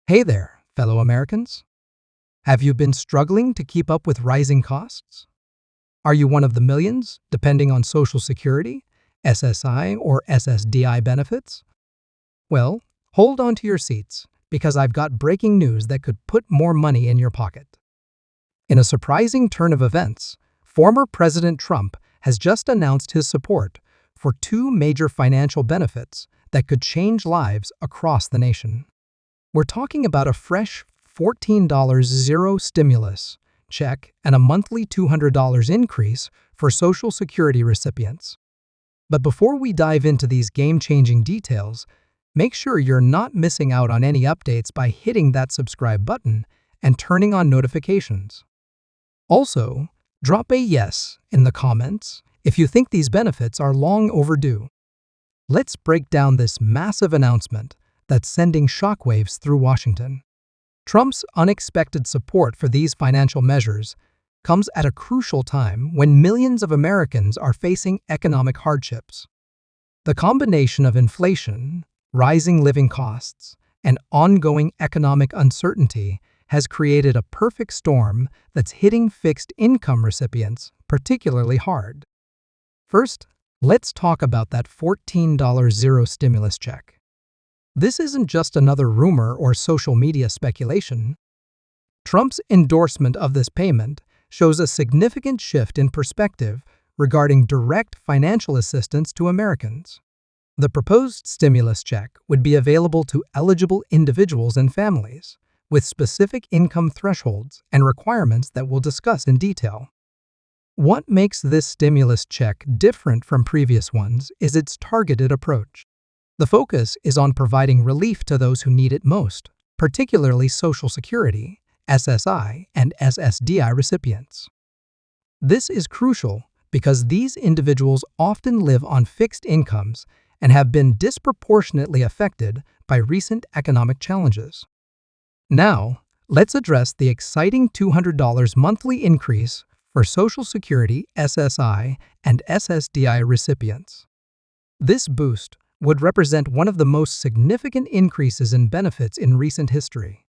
Hey there, fellow Americans. Have you been struggling to keep up with rising costs? Are you one of the millions depending on Social Security, SSI, or SSDI benefits? Well, hold on to your seats because I've got breaking news that could put more money in your pocket. In a surprising turn of events, former President Trump has just announced his support for two major financial benefits that could change lives across the nation. We're talking about a fresh $14 zero stimulus check and a monthly $200 increase for Social Security recipients. But before we dive into these game-changing details, make sure you're not missing out on any updates by hitting that subscribe button and turning on notifications. Also, drop a yes in the comments if you think these benefits are long overdue. Let's break down this massive announcement that's sending shockwaves through Washington. Trump's unexpected support for these financial measures comes at a crucial time when millions of Americans are facing economic hardships. The combination of inflation, rising living costs, and ongoing economic uncertainty has created a perfect storm that's hitting fixed-income recipients particularly hard. First, let's talk about that $14 zero stimulus check. This isn't just another rumor or social media speculation. Trump's endorsement of this payment shows a significant shift in perspective regarding direct financial assistance to Americans. The proposed stimulus check would be available to eligible individuals and families, with specific income thresholds and requirements that we'll discuss in detail. What makes this stimulus check different from previous ones is its targeted approach. The focus is on providing relief to those who need it most, particularly Social Security, SSI, and SSDI recipients. This is crucial because these individuals often live on fixed incomes and have been disproportionately affected by recent economic challenges. Now, let's address the exciting $200 monthly increase for Social Security, SSI, and SSDI recipients. This boost would represent one of the most significant increases in benefits in recent history.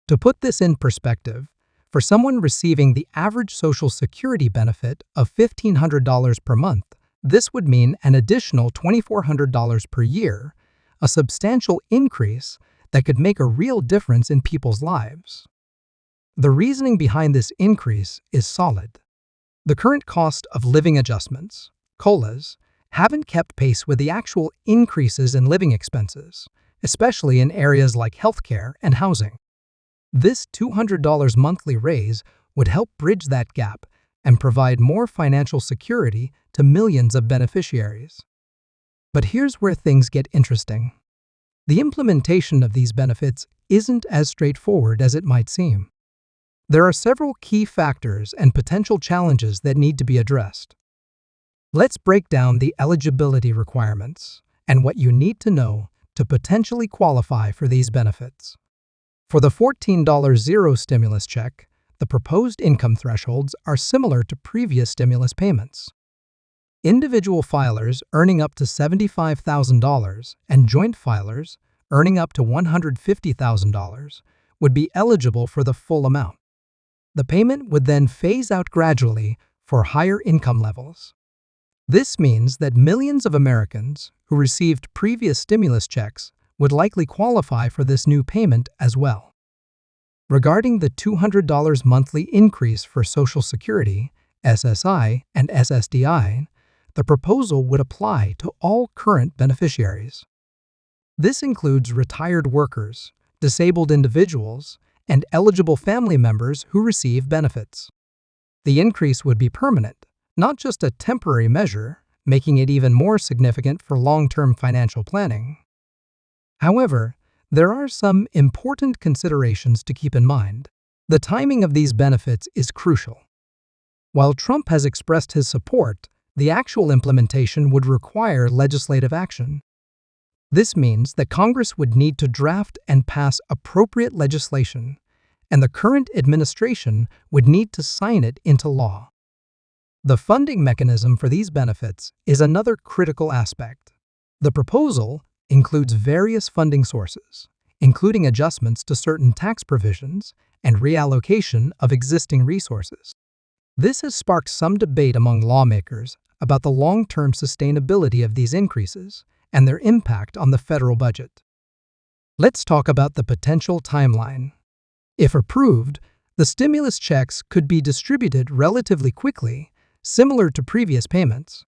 To put this in perspective, for someone receiving the average Social Security benefit of $1,500 per month, this would mean an additional $2,400 per year, a substantial increase that could make a real difference in people's lives. The reasoning behind this increase is solid. The current cost of living adjustments, COLAs, haven't kept pace with the actual increases in living expenses, especially in areas like healthcare and housing. This $200 monthly raise would help bridge that gap and provide more financial security to millions of beneficiaries. But here's where things get interesting. The implementation of these benefits isn't as straightforward as it might seem. There are several key factors and potential challenges that need to be addressed. Let's break down the eligibility requirements and what you need to know to potentially qualify for these benefits. For the $14 zero stimulus check, the proposed income thresholds are similar to previous stimulus payments. Individual filers earning up to $75,000 and joint filers earning up to $150,000 would be eligible for the full amount. The payment would then phase out gradually for higher income levels. This means that millions of Americans who received previous stimulus checks would likely qualify for this new payment as well. Regarding the $200 monthly increase for Social Security, SSI, and SSDI, the proposal would apply to all current beneficiaries. This includes retired workers, disabled individuals, and eligible family members who receive benefits. The increase would be permanent, not just a temporary measure, making it even more significant for long-term financial planning. However, there are some important considerations to keep in mind. The timing of these benefits is crucial. While Trump has expressed his support, the actual implementation would require legislative action. This means that Congress would need to draft and pass appropriate legislation, and the current administration would need to sign it into law. The funding mechanism for these benefits is another critical aspect. The proposal includes various funding sources, including adjustments to certain tax provisions and reallocation of existing resources. This has sparked some debate among lawmakers about the long-term sustainability of these increases and their impact on the federal budget. Let's talk about the potential timeline. If approved, the stimulus checks could be distributed relatively quickly, similar to previous payments.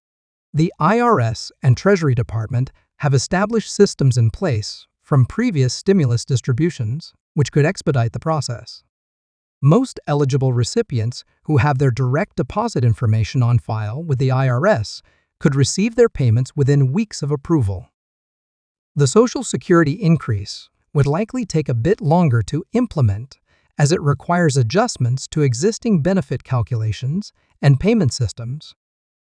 The IRS and Treasury Department have established systems in place from previous stimulus distributions, which could expedite the process. Most eligible recipients who have their direct deposit information on file with the IRS could receive their payments within weeks of approval. The Social Security increase would likely take a bit longer to implement, as it requires adjustments to existing benefit calculations and payment systems.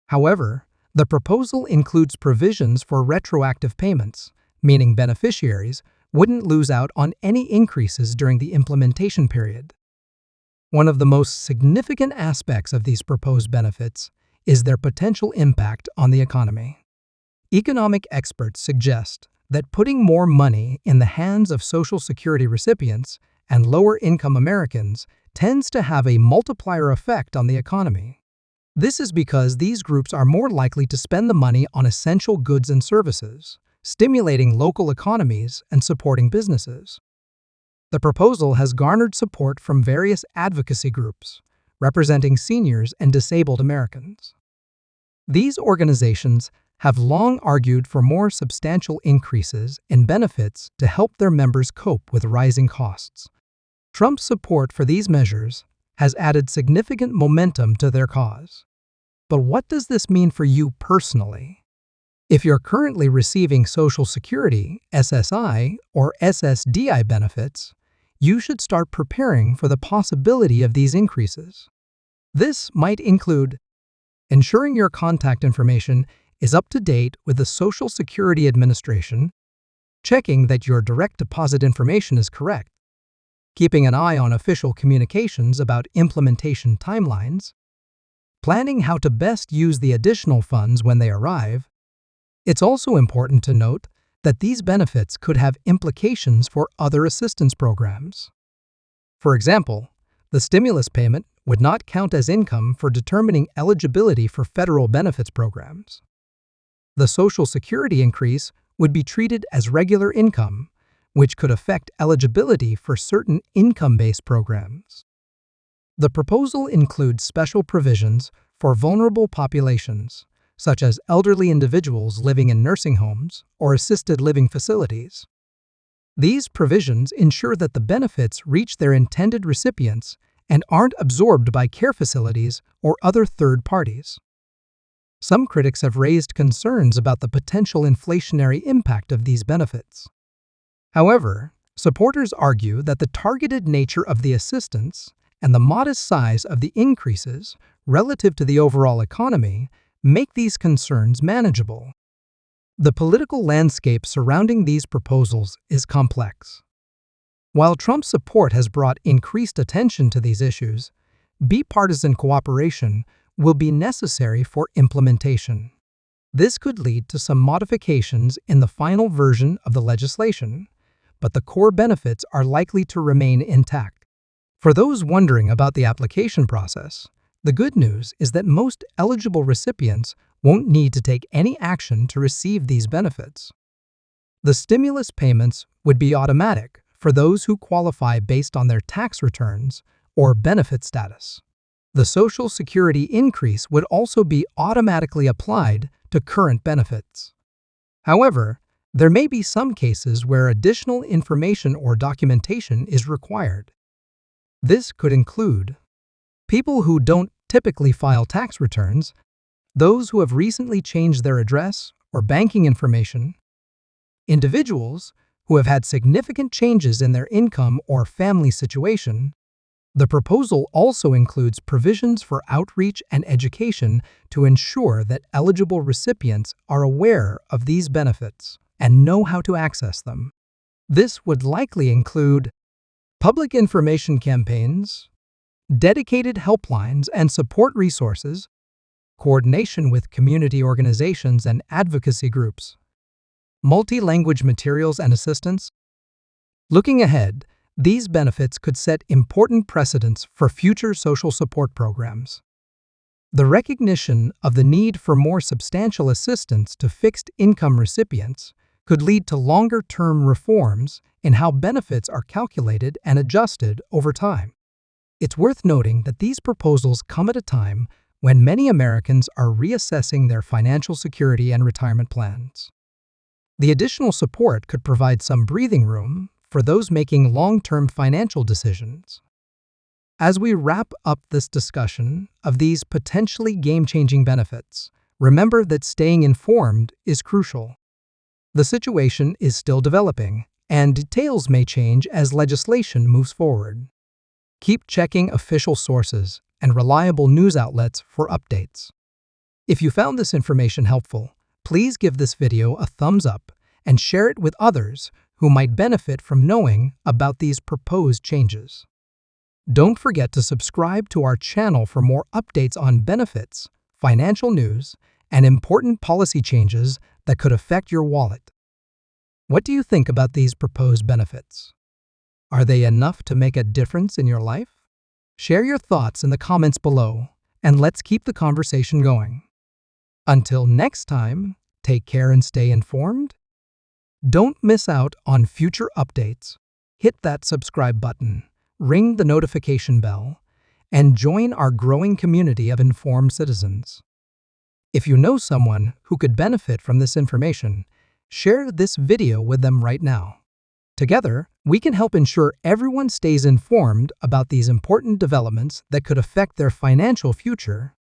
However, the proposal includes provisions for retroactive payments, meaning beneficiaries wouldn't lose out on any increases during the implementation period. One of the most significant aspects of these proposed benefits is their potential impact on the economy. Economic experts suggest that putting more money in the hands of Social Security recipients and lower-income Americans tends to have a multiplier effect on the economy. This is because these groups are more likely to spend the money on essential goods and services, stimulating local economies and supporting businesses. The proposal has garnered support from various advocacy groups, representing seniors and disabled Americans. These organizations have long argued for more substantial increases in benefits to help their members cope with rising costs. Trump's support for these measures has added significant momentum to their cause. But what does this mean for you personally? If you're currently receiving Social Security, SSI, or SSDI benefits, you should start preparing for the possibility of these increases. This might include ensuring your contact information is up to date with the Social Security Administration, checking that your direct deposit information is correct, keeping an eye on official communications about implementation timelines, planning how to best use the additional funds when they arrive. It's also important to note that these benefits could have implications for other assistance programs. For example, the stimulus payment would not count as income for determining eligibility for federal benefits programs. The Social Security increase would be treated as regular income, which could affect eligibility for certain income-based programs. The proposal includes special provisions for vulnerable populations, such as elderly individuals living in nursing homes or assisted living facilities. These provisions ensure that the benefits reach their intended recipients and aren't absorbed by care facilities or other third parties. Some critics have raised concerns about the potential inflationary impact of these benefits. However, supporters argue that the targeted nature of the assistance and the modest size of the increases relative to the overall economy make these concerns manageable. The political landscape surrounding these proposals is complex. While Trump's support has brought increased attention to these issues, bipartisan cooperation will be necessary for implementation. This could lead to some modifications in the final version of the legislation, but the core benefits are likely to remain intact. For those wondering about the application process, the good news is that most eligible recipients won't need to take any action to receive these benefits. The stimulus payments would be automatic for those who qualify based on their tax returns or benefit status. The Social Security increase would also be automatically applied to current benefits. However, there may be some cases where additional information or documentation is required. This could include people who don't typically file tax returns, those who have recently changed their address or banking information, individuals who have had significant changes in their income or family situation. The proposal also includes provisions for outreach and education to ensure that eligible recipients are aware of these benefits and know how to access them. This would likely include public information campaigns, dedicated helplines and support resources, coordination with community organizations and advocacy groups, multi-language materials and assistance, Looking ahead, these benefits could set important precedents for future social support programs. The recognition of the need for more substantial assistance to fixed-income recipients could lead to longer-term reforms in how benefits are calculated and adjusted over time. It's worth noting that these proposals come at a time when many Americans are reassessing their financial security and retirement plans. The additional support could provide some breathing room for those making long-term financial decisions. As we wrap up this discussion of these potentially game-changing benefits, remember that staying informed is crucial. The situation is still developing, and details may change as legislation moves forward. Keep checking official sources and reliable news outlets for updates. If you found this information helpful, please give this video a thumbs up and share it with others who might benefit from knowing about these proposed changes. Don't forget to subscribe to our channel for more updates on benefits, financial news, and important policy changes that could affect your wallet. What do you think about these proposed benefits? Are they enough to make a difference in your life? Share your thoughts in the comments below, and let's keep the conversation going. Until next time, take care and stay informed. Don't miss out on future updates. Hit that subscribe button, ring the notification bell, and join our growing community of informed citizens. If you know someone who could benefit from this information, share this video with them right now. Together, we can help ensure everyone stays informed about these important developments that could affect their financial future